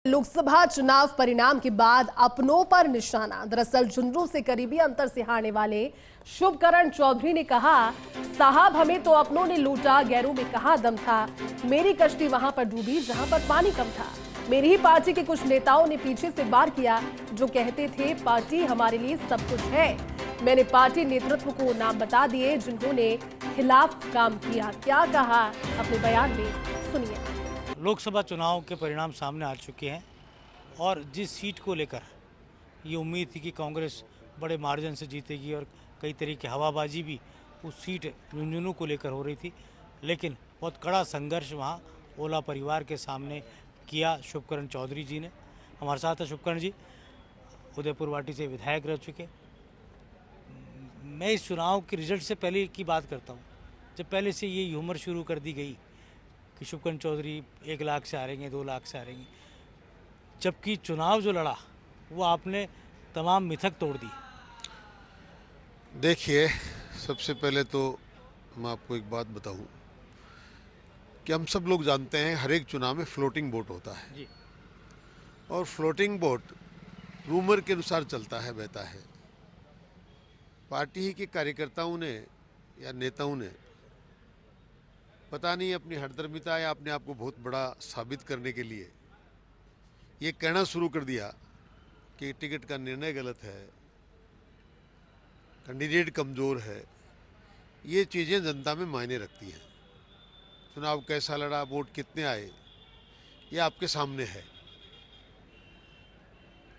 लोकसभा चुनाव परिणाम के बाद अपनों पर निशाना। दरअसल झुंझुनू से करीबी अंतर से हारने वाले शुभकरण चौधरी ने कहा, साहब हमें तो अपनों ने लूटा, गैरों में कहां दम था। मेरी कश्ती वहां पर डूबी जहां पर पानी कम था। मेरी ही पार्टी के कुछ नेताओं ने पीछे से वार किया, जो कहते थे पार्टी हमारे लिए सब कुछ है। मैंने पार्टी नेतृत्व को नाम बता दिए जिन्होंने खिलाफ काम किया। क्या कहा अपने बयान में, सुनिए। लोकसभा चुनाव के परिणाम सामने आ चुके हैं और जिस सीट को लेकर ये उम्मीद थी कि कांग्रेस बड़े मार्जिन से जीतेगी और कई तरह की हवाबाजी भी उस सीट झुंझुनू को लेकर हो रही थी, लेकिन बहुत कड़ा संघर्ष वहाँ ओला परिवार के सामने किया शुभकरण चौधरी जी ने। हमारे साथ है शुभकरण जी, उदयपुर वाटी से विधायक रह चुके। मैं इस चुनाव के रिजल्ट से पहले की बात करता हूँ, जब पहले से ये ह्यूमर शुरू कर दी गई कि शुभकरण चौधरी 1 लाख से हारेंगे, 2 लाख से हारेंगे, जबकि चुनाव जो लड़ा वो आपने तमाम मिथक तोड़ दी। देखिए, सबसे पहले तो मैं आपको एक बात बताऊं कि हम सब लोग जानते हैं हर एक चुनाव में फ्लोटिंग वोट होता है जी। और फ्लोटिंग वोट रूमर के अनुसार चलता है, बहता है। पार्टी ही के कार्यकर्ताओं ने या नेताओं ने पता नहीं अपनी हठधर्मिता या अपने आप को बहुत बड़ा साबित करने के लिए ये कहना शुरू कर दिया कि टिकट का निर्णय गलत है, कैंडिडेट कमज़ोर है। ये चीज़ें जनता में मायने रखती हैं। चुनाव कैसा लड़ा, वोट कितने आए, ये आपके सामने है।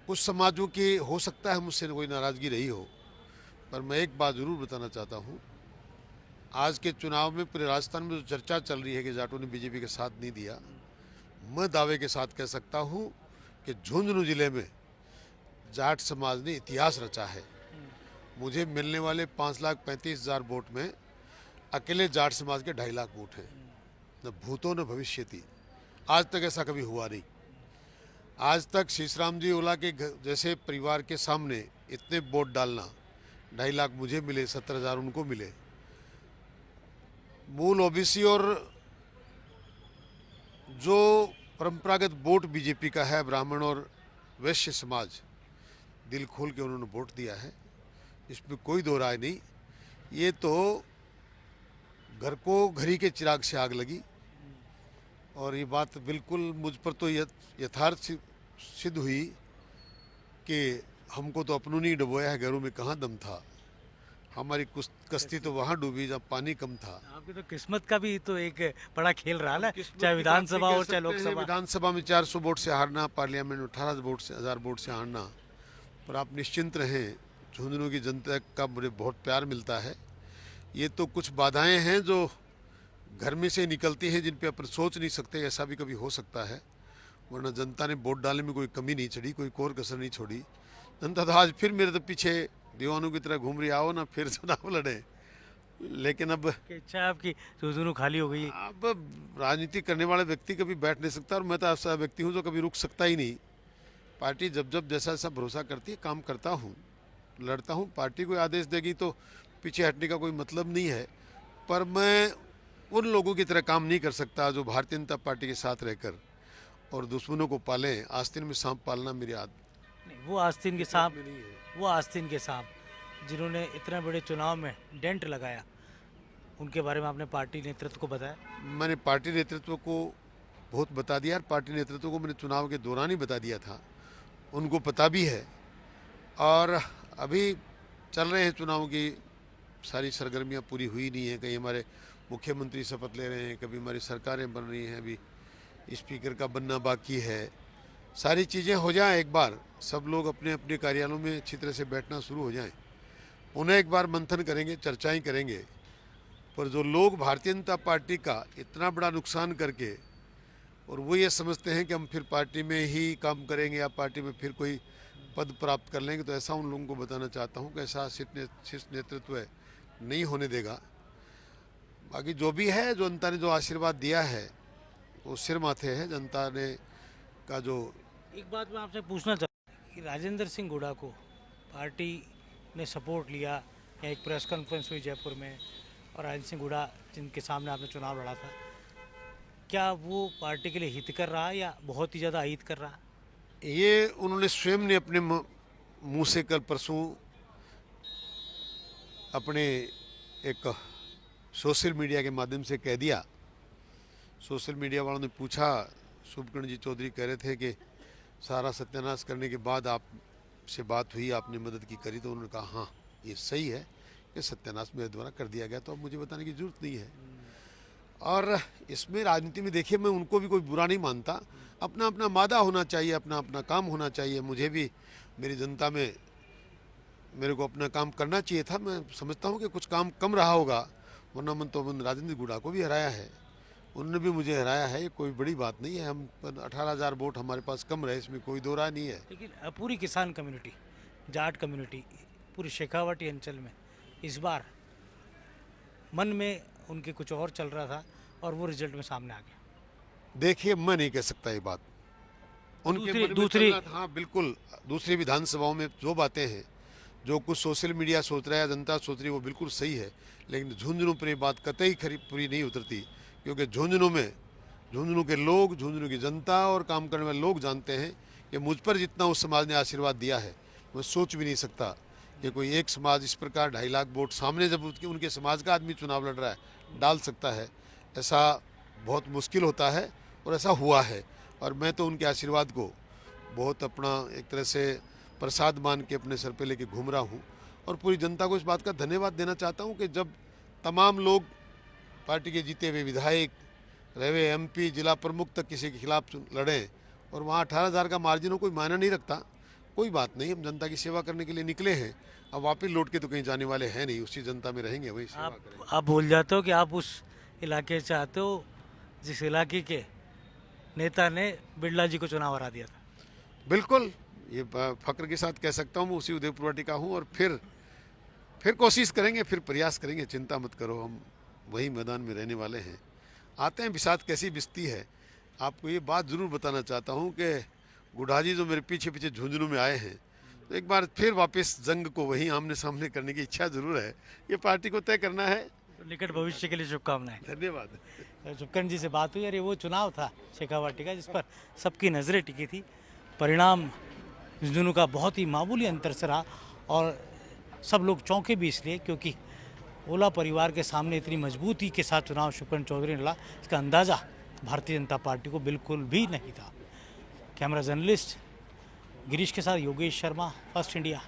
कुछ समाजों की हो सकता है मुझसे कोई नाराज़गी रही हो, पर मैं एक बात ज़रूर बताना चाहता हूँ। आज के चुनाव में पूरे राजस्थान में जो चर्चा चल रही है कि जाटों ने बीजेपी के साथ नहीं दिया, मैं दावे के साथ कह सकता हूं कि झुंझुनू जिले में जाट समाज ने इतिहास रचा है। मुझे मिलने वाले 5,35,000 वोट में अकेले जाट समाज के 2.5 लाख वोट हैं। न भूतो न भविष्यति, आज तक ऐसा कभी हुआ नहीं। आज तक शीशराम जी ओला के जैसे परिवार के सामने इतने वोट डालना, 2.5 लाख मुझे मिले, 70,000 उनको मिले। मूल ओबीसी और जो परंपरागत वोट बीजेपी का है, ब्राह्मण और वैश्य समाज, दिल खोल के उन्होंने वोट दिया है, इसमें कोई दो राय नहीं। ये तो घर को घड़ी के चिराग से आग लगी और ये बात बिल्कुल मुझ पर तो यथार्थ सिद्ध हुई कि हमको तो अपनों नहीं डुबोया है, गैरों में कहाँ दम था। हमारी कश्ती तो वहाँ डूबी जहाँ पानी कम था। आपकी तो किस्मत का भी तो एक बड़ा खेल रहा है, चाहे विधानसभा हो चाहे लोकसभा। विधानसभा में 400 वोट से हारना, पार्लियामेंट में 18,000 वोट से हारना, पर आप निश्चिंत रहें, झुंझुनू की जनता का मुझे बहुत प्यार मिलता है। ये तो कुछ बाधाएं हैं जो घर में से निकलती हैं, जिन पे अपन सोच नहीं सकते, ऐसा भी कभी हो सकता है। वरना जनता ने वोट डालने में कोई कमी नहीं चढ़ी, कोई कोर कसर नहीं छोड़ी। जनता तो आज फिर मेरे तो पीछे दीवानों की तरह घूम रही, आओ ना फिर चुनाव लड़े। लेकिन अब इच्छा आपकी झुंझुनू खाली हो गई। अब राजनीति करने वाला व्यक्ति कभी बैठ नहीं सकता और मैं तो ऐसा व्यक्ति हूँ जो कभी रुक सकता ही नहीं। पार्टी जब जब जैसा जैसा भरोसा करती है काम करता हूँ, लड़ता हूँ। पार्टी कोई आदेश देगी तो पीछे हटने का कोई मतलब नहीं है, पर मैं उन लोगों की तरह काम नहीं कर सकता जो भारतीय जनता पार्टी के साथ रहकर और दुश्मनों को पालें। आस्तीन में सांप पालना मेरी आदत नहीं, वो आस्तीन के सांप जिन्होंने इतने बड़े चुनाव में डेंट लगाया, उनके बारे में आपने पार्टी नेतृत्व को बताया? मैंने पार्टी नेतृत्व को बहुत बता दिया। पार्टी नेतृत्व को मैंने चुनाव के दौरान ही बता दिया था, उनको पता भी है। और अभी चल रहे हैं चुनाव की सारी सरगर्मियां, पूरी हुई नहीं है। कहीं हमारे मुख्यमंत्री शपथ ले रहे हैं, कभी हमारी सरकारें बन रही हैं, अभी स्पीकर का बनना बाकी है। सारी चीज़ें हो जाएं, एक बार सब लोग अपने अपने कार्यालयों में अच्छी तरह से बैठना शुरू हो जाएं, उन्हें एक बार मंथन करेंगे, चर्चाएं करेंगे। पर जो लोग भारतीय जनता पार्टी का इतना बड़ा नुकसान करके और वो ये समझते हैं कि हम फिर पार्टी में ही काम करेंगे या पार्टी में फिर कोई पद प्राप्त कर लेंगे, तो ऐसा उन लोगों को बताना चाहता हूँ कि ऐसा शीर्ष नेतृत्व नहीं होने देगा। बाकी जो भी है, जो जनता ने जो आशीर्वाद दिया है वो सिर माथे है। जनता ने का जो एक बात मैं आपसे पूछना चाहता हूँ कि राजेंद्र सिंह गुड़ा को पार्टी ने सपोर्ट लिया, या एक प्रेस कॉन्फ्रेंस हुई जयपुर में और राजेंद्र सिंह गुड़ा जिनके सामने आपने चुनाव लड़ा था, क्या वो पार्टी के लिए हित कर रहा है या बहुत ही ज़्यादा अहित कर रहा है? ये उन्होंने स्वयं ने अपने मुंह से कल परसों अपने एक सोशल मीडिया के माध्यम से कह दिया। सोशल मीडिया वालों ने पूछा, शुभकर्ण जी चौधरी कह रहे थे कि सारा सत्यानाश करने के बाद आपसे बात हुई, आपने मदद की करी, तो उन्होंने कहा हाँ ये सही है कि सत्यानाश मेरे द्वारा कर दिया गया, तो अब मुझे बताने की जरूरत नहीं है। और इसमें राजनीति में देखिए, मैं उनको भी कोई बुरा नहीं मानता, अपना अपना मादा होना चाहिए, अपना अपना काम होना चाहिए। मुझे भी मेरी जनता में मेरे को अपना काम करना चाहिए था। मैं समझता हूँ कि कुछ काम कम रहा होगा, वरना मन तो राजेंद्र गुड़ा को भी हराया है, उन्होंने भी मुझे हराया है, ये कोई बड़ी बात नहीं है। हम 18,000 वोट हमारे पास कम रहे, इसमें कोई दो राय नहीं है। लेकिन पूरी किसान कम्युनिटी, जाट कम्युनिटी, पूरी शेखावाटी अंचल में इस बार मन में उनके कुछ और चल रहा था और वो रिजल्ट में सामने आ गया। देखिए, मैं नहीं कह सकता ये बात, उनके मन में चल रहा था। हाँ बिल्कुल, दूसरी विधानसभाओं में जो बातें हैं, जो कुछ सोशल मीडिया सोच रहा है, जनता सोच रही है, वो बिल्कुल सही है, लेकिन झुंझुनू पर ये बात कतई पूरी नहीं उतरती, क्योंकि झुंझुनू के लोग, झुंझुनू की जनता और काम करने वाले लोग जानते हैं कि मुझ पर जितना उस समाज ने आशीर्वाद दिया है, मैं सोच भी नहीं सकता कि कोई एक समाज इस प्रकार 2.5 लाख वोट सामने जब उनके समाज का आदमी चुनाव लड़ रहा है डाल सकता है। ऐसा बहुत मुश्किल होता है और ऐसा हुआ है। और मैं तो उनके आशीर्वाद को बहुत अपना एक तरह से प्रसाद मान के अपने सर पे लेके घूम रहा हूँ, और पूरी जनता को इस बात का धन्यवाद देना चाहता हूँ कि जब तमाम लोग, पार्टी के जीते हुए विधायक, रहे हुए MP, जिला प्रमुख तक किसी के खिलाफ लड़े और वहाँ 18,000 का मार्जिन हो, कोई मायना नहीं रखता। कोई बात नहीं, हम जनता की सेवा करने के लिए निकले हैं, अब वापस लौट के तो कहीं जाने वाले हैं नहीं, उसी जनता में रहेंगे, वही सेवा करेंगे। आप भूल जाते हो कि आप उस इलाके से आते हो जिस इलाके के नेता ने बिरला जी को चुनाव हरा दिया था। बिल्कुल, ये फक्र के साथ कह सकता हूँ, मैं उसी उदयपुरवाटी का हूँ, और फिर कोशिश करेंगे, फिर प्रयास करेंगे, चिंता मत करो, हम वही मैदान में रहने वाले हैं। आते हैं बिसात कैसी बिस्ती है। आपको ये बात ज़रूर बताना चाहता हूँ कि गुढ़ा जी जो मेरे पीछे पीछे झुंझुनू में आए हैं, तो एक बार फिर वापस जंग को वहीं आमने सामने करने की इच्छा ज़रूर है। ये पार्टी को तय करना है। तो निकट भविष्य के लिए शुभकामनाएं। धन्यवाद। शुभकर्ण जी से बात हुई, अरे वो चुनाव था शेखावाटी का जिस पर सबकी नज़रें टिकी थी। परिणाम झुंझुनू का बहुत ही मामूली अंतर से रहा और सब लोग चौंके भी इसलिए क्योंकि ओला परिवार के सामने इतनी मजबूती के साथ चुनाव शुभकर्ण चौधरी ने लड़ा, इसका अंदाज़ा भारतीय जनता पार्टी को बिल्कुल भी नहीं था। कैमरा जर्नलिस्ट गिरीश के साथ योगेश शर्मा, फर्स्ट इंडिया।